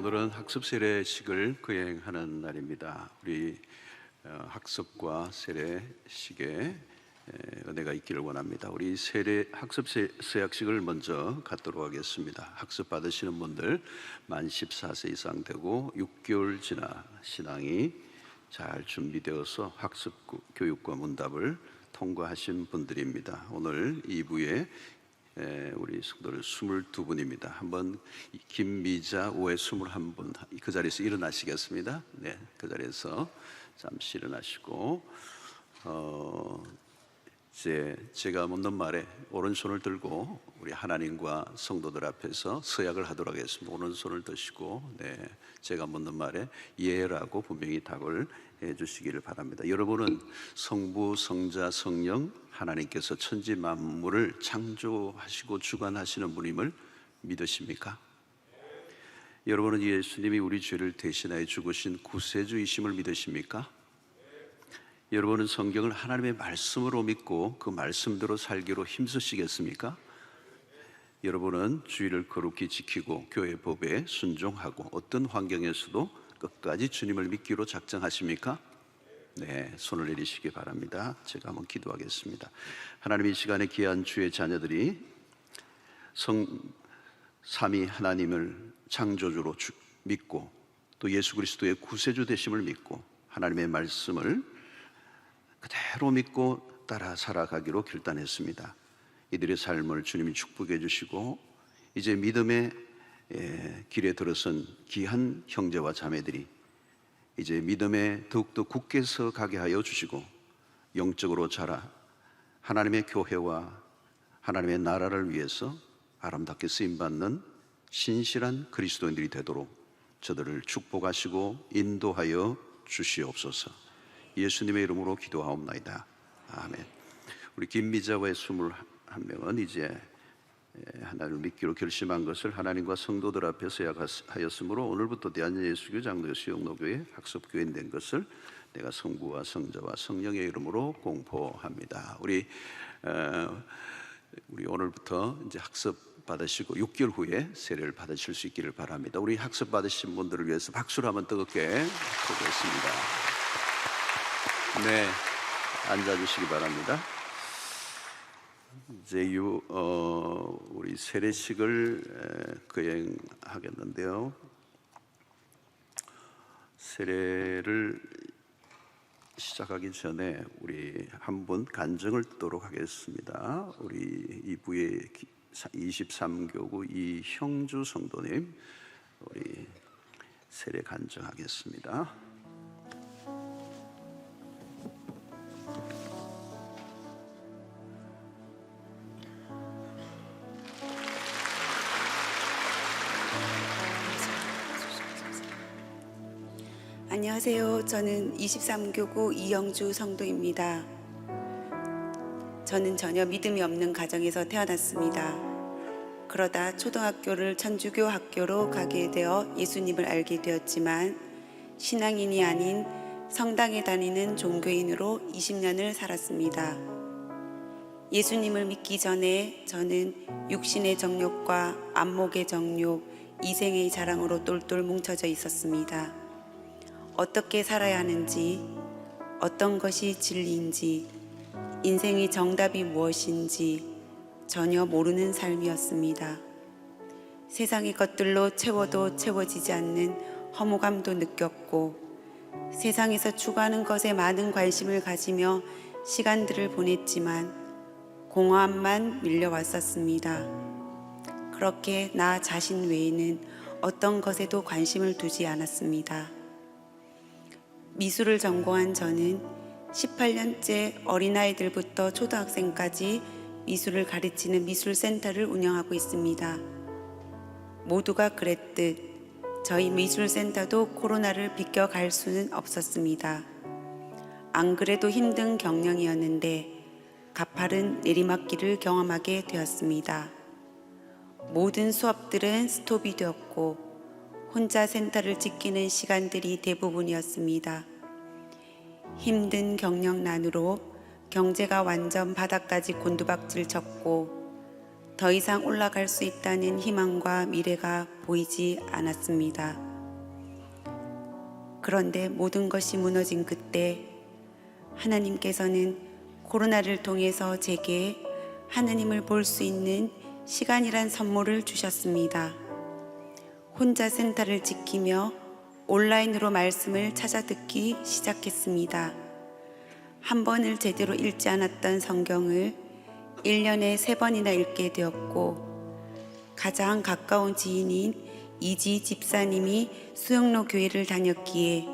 오늘은 학습 세례식을 거행하는 날입니다. 우리 학습과 세례식에 은혜가 있기를 원합니다. 우리 학습 세약식을 먼저 갖도록 하겠습니다. 학습 받으시는 분들 만 14세 이상 되고 6개월 지나 신앙이 잘 준비되어서 학습 교육과 문답을 통과하신 분들입니다. 오늘 2부에 우리 성도들 22분입니다. 한번 김미자 오해 21분 그 자리에서 일어나시겠습니다. 네, 그 자리에서 잠시 일어나시고 이제 제가 묻는 말에 오른손을 들고 우리 하나님과 성도들 앞에서 서약을 하도록 하겠습니다. 오른손을 드시고 제가 묻는 말에 예라고 분명히 답을 해주시기를 바랍니다. 여러분은 성부, 성자, 성령 하나님께서 천지 만물을 창조하시고 주관하시는 분임을 믿으십니까? 여러분은 예수님이 우리 죄를 대신하여 죽으신 구세주이심을 믿으십니까? 여러분은 성경을 하나님의 말씀으로 믿고 그 말씀대로 살기로 힘쓰시겠습니까? 여러분은 주의를 거룩히 지키고 교회 법에 순종하고 어떤 환경에서도 끝까지 주님을 믿기로 작정하십니까? 네, 손을 내리시기 바랍니다. 제가 한번 기도하겠습니다. 하나님, 이 시간에 귀한 주의 자녀들이 삼위 하나님을 창조주로 믿고 또 예수 그리스도의 구세주 되심을 믿고 하나님의 말씀을 그대로 믿고 따라 살아가기로 결단했습니다. 이들의 삶을 주님이 축복해 주시고 이제 믿음의 길에 들어선 귀한 형제와 자매들이 이제 믿음에 더욱더 굳게 서 가게 하여 주시고 영적으로 자라 하나님의 교회와 하나님의 나라를 위해서 아름답게 쓰임받는 신실한 그리스도인들이 되도록 저들을 축복하시고 인도하여 주시옵소서. 예수님의 이름으로 기도하옵나이다. 아멘. 우리 김미자와의 21명은 이제 하나님을 믿기로 결심한 것을 하나님과 성도들 앞에 서약하였으므로 오늘부터 대한예수교 장로교 수영로교의 학습교인 된 것을 내가 성부와 성자와 성령의 이름으로 공포합니다. 우리 오늘부터 이제 학습 받으시고 6개월 후에 세례를 받으실 수 있기를 바랍니다. 우리 학습 받으신 분들을 위해서 박수를 한번 뜨겁게 보겠습니다. 네, 앉아주시기 바랍니다. 이제 우리 세례식을 거행하겠는데요. 세례를 시작하기 전에 우리 한 분 간증을 듣도록 하겠습니다. 우리 이부의 23교구 이형주 성도님, 우리 세례 간증하겠습니다. 안녕하세요. 저는 23교구 이영주 성도입니다. 저는 전혀 믿음이 없는 가정에서 태어났습니다. 그러다 초등학교를 천주교 학교로 가게 되어 예수님을 알게 되었지만 신앙인이 아닌 성당에 다니는 종교인으로 20년을 살았습니다. 예수님을 믿기 전에 저는 육신의 정욕과 안목의 정욕, 이생의 자랑으로 똘똘 뭉쳐져 있었습니다. 어떻게 살아야 하는지, 어떤 것이 진리인지, 인생의 정답이 무엇인지 전혀 모르는 삶이었습니다. 세상의 것들로 채워도 채워지지 않는 허무감도 느꼈고 세상에서 추구하는 것에 많은 관심을 가지며 시간들을 보냈지만 공허함만 밀려왔었습니다. 그렇게 나 자신 외에는 어떤 것에도 관심을 두지 않았습니다. 미술을 전공한 저는 18년째 어린아이들부터 초등학생까지 미술을 가르치는 미술센터를 운영하고 있습니다. 모두가 그랬듯 저희 미술센터도 코로나를 비껴갈 수는 없었습니다. 안 그래도 힘든 경영이었는데 가파른 내리막길을 경험하게 되었습니다. 모든 수업들은 스톱이 되었고 혼자 센터를 지키는 시간들이 대부분이었습니다. 힘든 경영난으로 경제가 완전 바닥까지 곤두박질 쳤고 더 이상 올라갈 수 있다는 희망과 미래가 보이지 않았습니다. 그런데 모든 것이 무너진 그때 하나님께서는 코로나를 통해서 제게 하나님을 볼 수 있는 시간이란 선물을 주셨습니다. 혼자 센터를 지키며 온라인으로 말씀을 찾아 듣기 시작했습니다. 한 번을 제대로 읽지 않았던 성경을 1년에 3번이나 읽게 되었고, 가장 가까운 지인인 이지 집사님이 수영로 교회를 다녔기에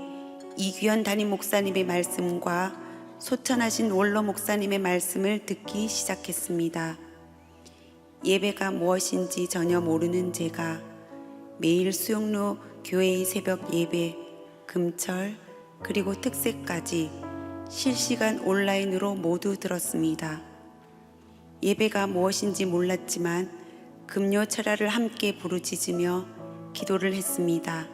이규현 담임 목사님의 말씀과 소천하신 원로 목사님의 말씀을 듣기 시작했습니다. 예배가 무엇인지 전혀 모르는 제가 매일 수영로 교회의 새벽 예배, 금철, 그리고 특세까지 실시간 온라인으로 모두 들었습니다. 예배가 무엇인지 몰랐지만 금요 철야를 함께 부르짖으며 기도를 했습니다.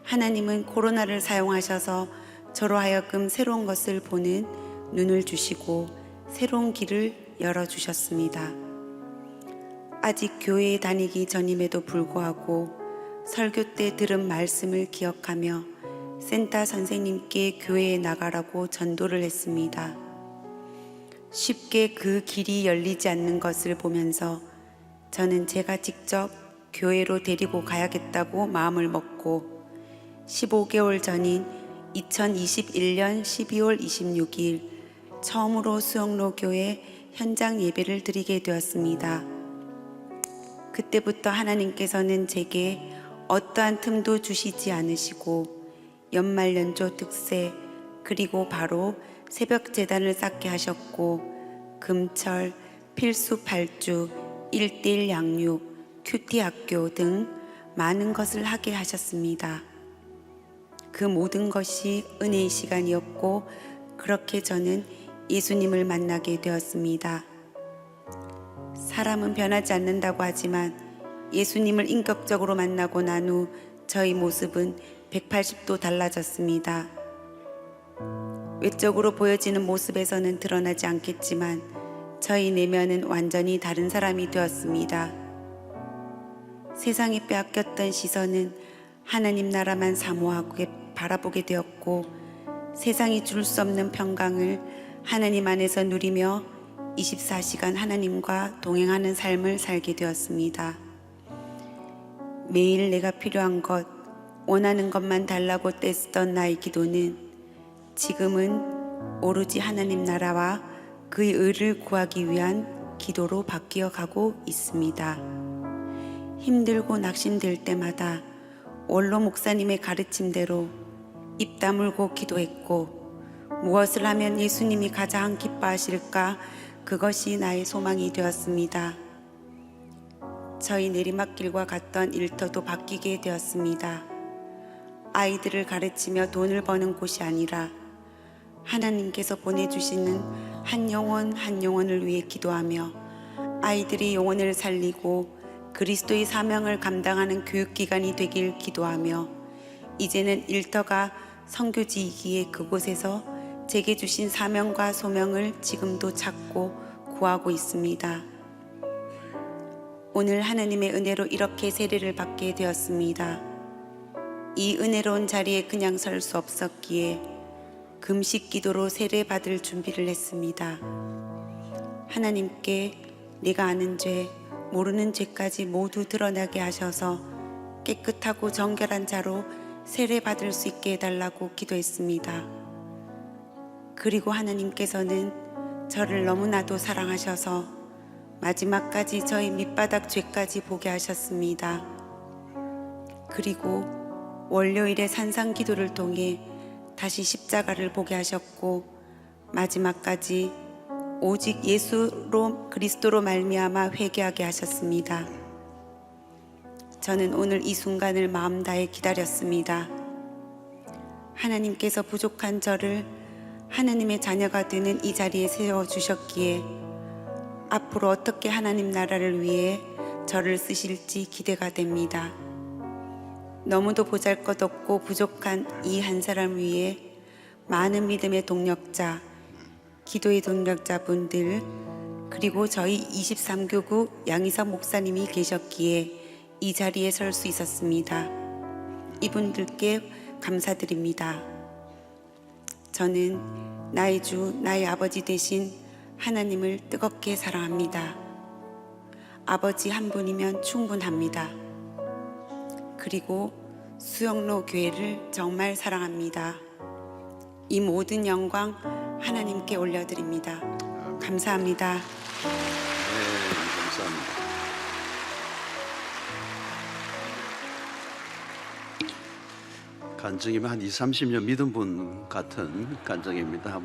하나님은 코로나를 사용하셔서 저로 하여금 새로운 것을 보는 눈을 주시고 새로운 길을 열어주셨습니다. 아직 교회에 다니기 전임에도 불구하고 설교 때 들은 말씀을 기억하며 센터 선생님께 교회에 나가라고 전도를 했습니다. 쉽게 그 길이 열리지 않는 것을 보면서 저는 제가 직접 교회로 데리고 가야겠다고 마음을 먹고 15개월 전인 2021년 12월 26일 처음으로 수영로 교회 현장 예배를 드리게 되었습니다. 그때부터 하나님께서는 제게 어떠한 틈도 주시지 않으시고 연말연조 특세 그리고 바로 새벽 제단을 쌓게 하셨고 금철, 필수 8주, 1:1 양육, 큐티 학교 등 많은 것을 하게 하셨습니다. 그 모든 것이 은혜의 시간이었고 그렇게 저는 예수님을 만나게 되었습니다. 사람은 변하지 않는다고 하지만 예수님을 인격적으로 만나고 난 후 저희 모습은 180도 달라졌습니다. 외적으로 보여지는 모습에서는 드러나지 않겠지만 저희 내면은 완전히 다른 사람이 되었습니다. 세상에 빼앗겼던 시선은 하나님 나라만 사모하고 바라보게 되었고 세상이 줄 수 없는 평강을 하나님 안에서 누리며 24시간 하나님과 동행하는 삶을 살게 되었습니다. 매일 내가 필요한 것, 원하는 것만 달라고 떼쓰던 나의 기도는 지금은 오로지 하나님 나라와 그의 의를 구하기 위한 기도로 바뀌어 가고 있습니다. 힘들고 낙심될 때마다 원로 목사님의 가르침대로 입 다물고 기도했고 무엇을 하면 예수님이 가장 기뻐하실까 그것이 나의 소망이 되었습니다. 저희 내리막길과 갔던 일터도 바뀌게 되었습니다. 아이들을 가르치며 돈을 버는 곳이 아니라 하나님께서 보내주시는 한 영혼 한 영혼을 위해 기도하며 아이들이 영혼을 살리고 그리스도의 사명을 감당하는 교육기관이 되길 기도하며 이제는 일터가 선교지이기에 그곳에서 제게 주신 사명과 소명을 지금도 찾고 구하고 있습니다. 오늘 하나님의 은혜로 이렇게 세례를 받게 되었습니다. 이 은혜로운 자리에 그냥 설 수 없었기에 금식 기도로 세례 받을 준비를 했습니다. 하나님께 내가 아는 죄, 모르는 죄까지 모두 드러나게 하셔서 깨끗하고 정결한 자로 세례 받을 수 있게 해달라고 기도했습니다. 그리고 하나님께서는 저를 너무나도 사랑하셔서 마지막까지 저희 밑바닥 죄까지 보게 하셨습니다. 그리고 월요일에 산상 기도를 통해 다시 십자가를 보게 하셨고 마지막까지 오직 예수로 그리스도로 말미암아 회개하게 하셨습니다. 저는 오늘 이 순간을 마음 다해 기다렸습니다. 하나님께서 부족한 저를 하나님의 자녀가 되는 이 자리에 세워주셨기에 앞으로 어떻게 하나님 나라를 위해 저를 쓰실지 기대가 됩니다. 너무도 보잘것없고 부족한 이 한 사람 위에 많은 믿음의 동력자, 기도의 동력자분들 그리고 저희 23교구 양희석 목사님이 계셨기에 이 자리에 설 수 있었습니다. 이분들께 감사드립니다. 저는 나의 주, 나의 아버지 되신 하나님을 뜨겁게 사랑합니다. 아버지 한 분이면 충분합니다. 그리고 수영로 교회를 정말 사랑합니다. 이 모든 영광 하나님께 올려드립니다. 감사합니다. 네, 감사합니다. 간증이면 한 20, 30년 믿은 분 같은 간증입니다.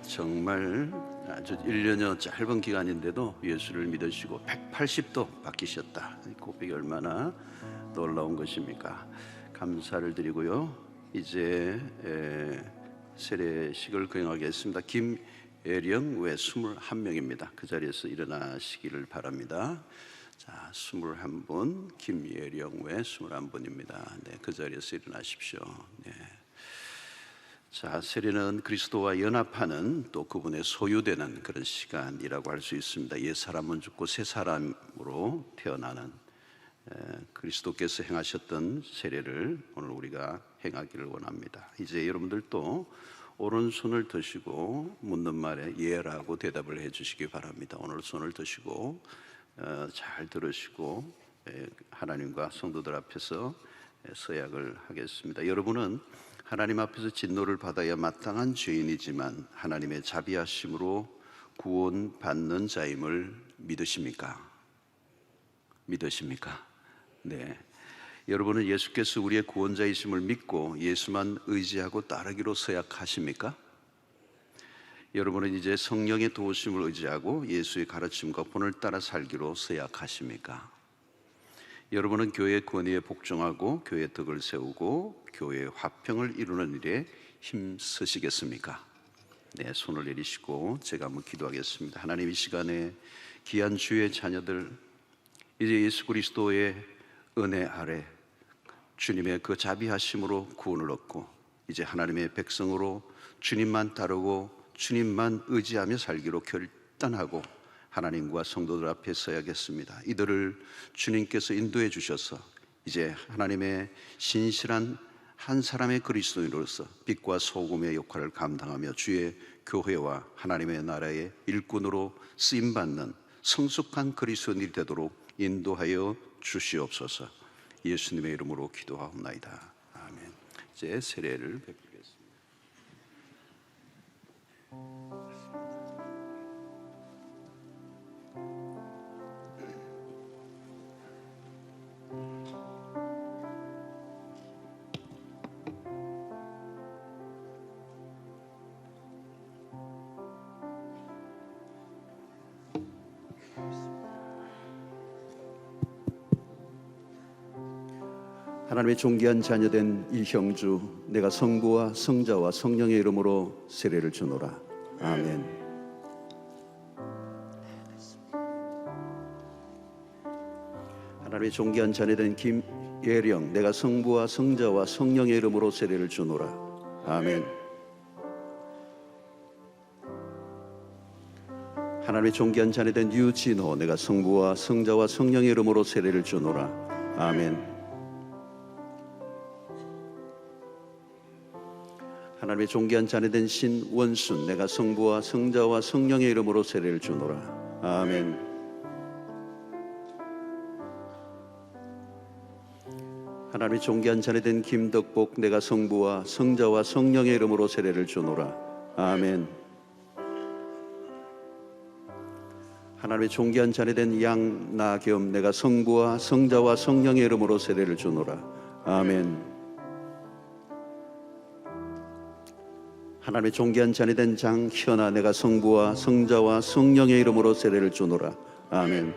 정말 아주 1년여 짧은 기간인데도 예수를 믿으시고 180도 바뀌셨다. 고백이 얼마나 놀라운 것입니까? 감사를 드리고요. 이제 세례식을 거행하겠습니다. 김예령 외 21명입니다. 그 자리에서 일어나시기를 바랍니다. 자, 21분, 김예령 외 21분입니다. 네, 그 자리에서 일어나십시오. 네. 자, 세례는 그리스도와 연합하는 또 그분의 소유되는 그런 시간이라고 할 수 있습니다. 옛 사람은 죽고 새 사람으로 태어나는 그리스도께서 행하셨던 세례를 오늘 우리가 행하기를 원합니다. 이제 여러분들도 오른손을 드시고 묻는 말에 예라고 대답을 해 주시기 바랍니다. 오늘 손을 드시고 잘 들으시고 하나님과 성도들 앞에서 서약을 하겠습니다. 여러분은 하나님 앞에서 진노를 받아야 마땅한 죄인이지만 하나님의 자비하심으로 구원받는 자임을 믿으십니까? 믿으십니까? 네. 여러분은 예수께서 우리의 구원자이심을 믿고 예수만 의지하고 따르기로 서약하십니까? 여러분은 이제 성령의 도우심을 의지하고 예수의 가르침과 본을 따라 살기로 서약하십니까? 여러분은 교회의 권위에 복종하고 교회의 덕을 세우고 교회의 화평을 이루는 일에 힘쓰시겠습니까? 네, 손을 내리시고 제가 한번 기도하겠습니다. 하나님, 이 시간에 귀한 주의 자녀들, 이제 예수 그리스도의 은혜 아래 주님의 그 자비하심으로 구원을 얻고 이제 하나님의 백성으로 주님만 따르고 주님만 의지하며 살기로 결단하고 하나님과 성도들 앞에 서야겠습니다. 이들을 주님께서 인도해 주셔서 이제 하나님의 신실한 한 사람의 그리스도인으로서 빛과 소금의 역할을 감당하며 주의 교회와 하나님의 나라의 일꾼으로 쓰임받는 성숙한 그리스도인이 되도록 인도하여 주시옵소서. 예수님의 이름으로 기도하옵나이다. 아멘. 이제 세례를 베풀겠습니다. 하나님의 존귀한 자녀된 이 형주, 내가 성부와 성자와 성령의 이름으로 세례를 주노라. 아멘. 하나님의 존귀한 자녀된 김예령, 내가 성부와 성자와 성령의 이름으로 세례를 주노라. 아멘. 하나님의 존귀한 자녀된 유진호, 내가 성부와 성자와 성령의 이름으로 세례를 주노라. 아멘. 하나님의 존귀한 자녀된 신원순, 내가 성부와 성자와 성령의 이름으로 세례를 주노라. 아멘. 하나님의 존귀한 자녀된 김덕복, 내가 성부와 성자와 성령의 이름으로 세례를 주노라. 아멘. 하나님의 존귀한 자녀된 양나겸, 내가 성부와 성자와 성령의 이름으로 세례를 주노라. 아멘. 하나님의 존귀한 자녀된 장현아, 내가 성부와 성자와 성령의 이름으로 세례를 주노라. 아멘.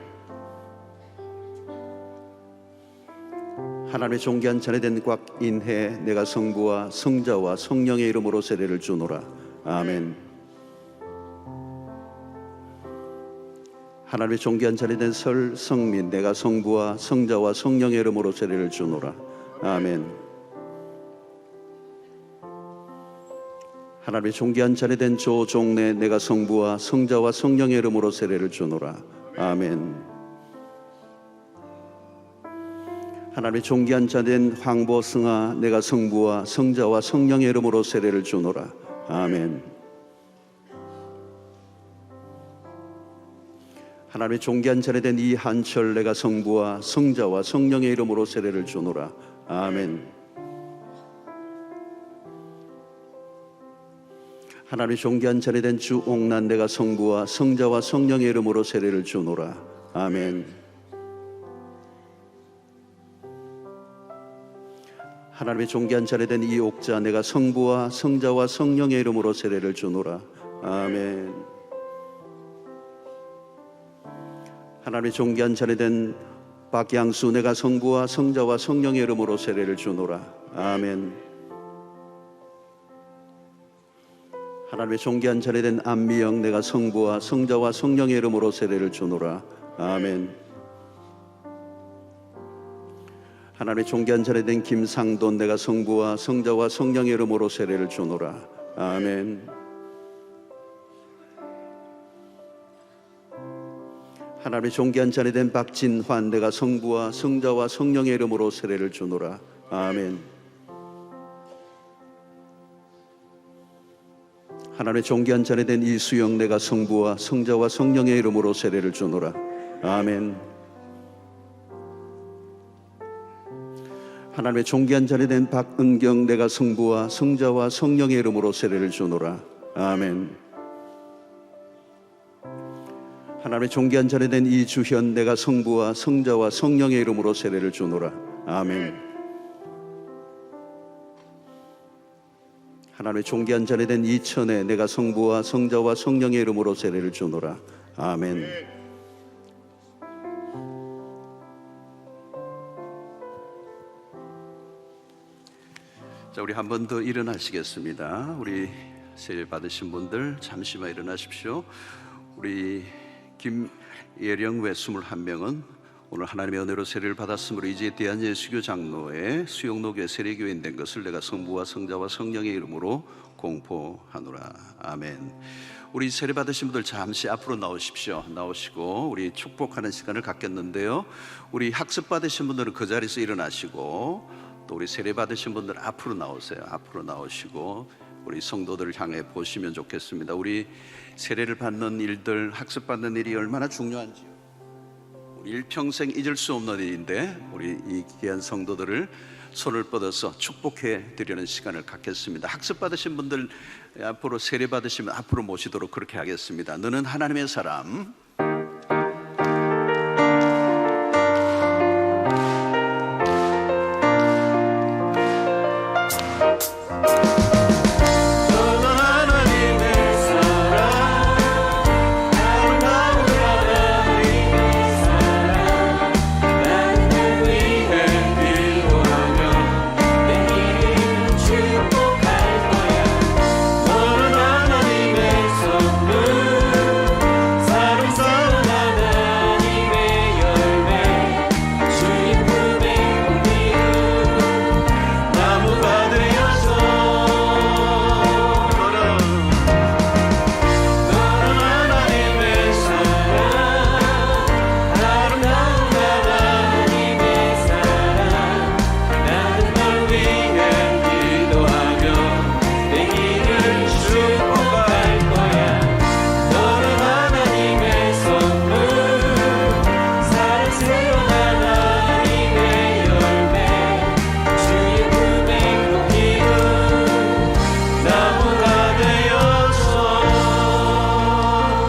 하나님의 존귀한 자녀된 곽인혜, 내가 성부와 성자와 성령의 이름으로 세례를 주노라. 아멘. 하나님의 존귀한 자녀된 설성민, 내가 성부와 성자와 성령의 이름으로 세례를 주노라. 아멘. 하나님의 존귀한 자녀된 조종래, 내가 성부와 성자와 성령의 이름으로 세례를 주노라. 아멘. 하나님의 존귀한 자된 황보 승하 내가 성부와 성자와 성령의 이름으로 세례를 주노라. 아멘. 하나님의 존귀한 자된 이한철 내가 성부와 성자와 성령의 이름으로 세례를 주노라. 아멘. 하나님의 존귀한 자된 주옥란 내가 성부와 성자와 성령의 이름으로 세례를 주노라. 아멘. 하나님의 존귀한 자녀된 이옥자 내가 성부와 성자와 성령의 이름으로 세례를 주노라. 아멘. 하나님의 존귀한 자녀된 박양수 내가 성부와 성자와 성령의 이름으로 세례를 주노라. 아멘. 하나님의 존귀한 자녀된 안미영 내가 성부와 성자와 성령의 이름으로 세례를 주노라. 아멘. 하나님의 존귀한 자녀된 김상돈 내가 성부와 성자와 성령의 이름으로 세례를 주노라. 아멘. 하나님의 존귀한 자녀된 박진환 내가 성부와 성자와 성령의 이름으로 세례를 주노라. 아멘. 하나님의 존귀한 자녀된 이수영 내가 성부와 성자와 성령의 이름으로 세례를 주노라. 아멘. 하나님의 존귀한 자녀된 박은경 내가 성부와 성자와 성령의 이름으로 세례를 주노라. 아멘. 하나님의 존귀한 자녀된 이주현 내가 성부와 성자와 성령의 이름으로 세례를 주노라. 아멘. 하나님의 존귀한 자녀된 이천혜 내가 성부와 성자와 성령의 이름으로 세례를 주노라. 아멘. 자, 우리 한 번 더 일어나시겠습니다. 우리 세례 받으신 분들 잠시만 일어나십시오. 우리 김예령 외 21명은 오늘 하나님의 은혜로 세례를 받았으므로 이제 대한예수교 장로의 수영로교회 세례교인 된 것을 내가 성부와 성자와 성령의 이름으로 공포하노라. 아멘. 우리 세례 받으신 분들 잠시 앞으로 나오십시오. 나오시고 우리 축복하는 시간을 갖겠는데요. 우리 학습 받으신 분들은 그 자리에서 일어나시고 또 우리 세례 받으신 분들 앞으로 나오세요. 앞으로 나오시고 우리 성도들을 향해 보시면 좋겠습니다. 우리 세례를 받는 일들, 학습 받는 일이 얼마나 중요한지요. 우리 일평생 잊을 수 없는 일인데 우리 이 귀한 성도들을 손을 뻗어서 축복해 드리는 시간을 갖겠습니다. 학습 받으신 분들 앞으로 세례 받으시면 앞으로 모시도록 그렇게 하겠습니다. 너는 하나님의 사람.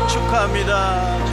축하합니다.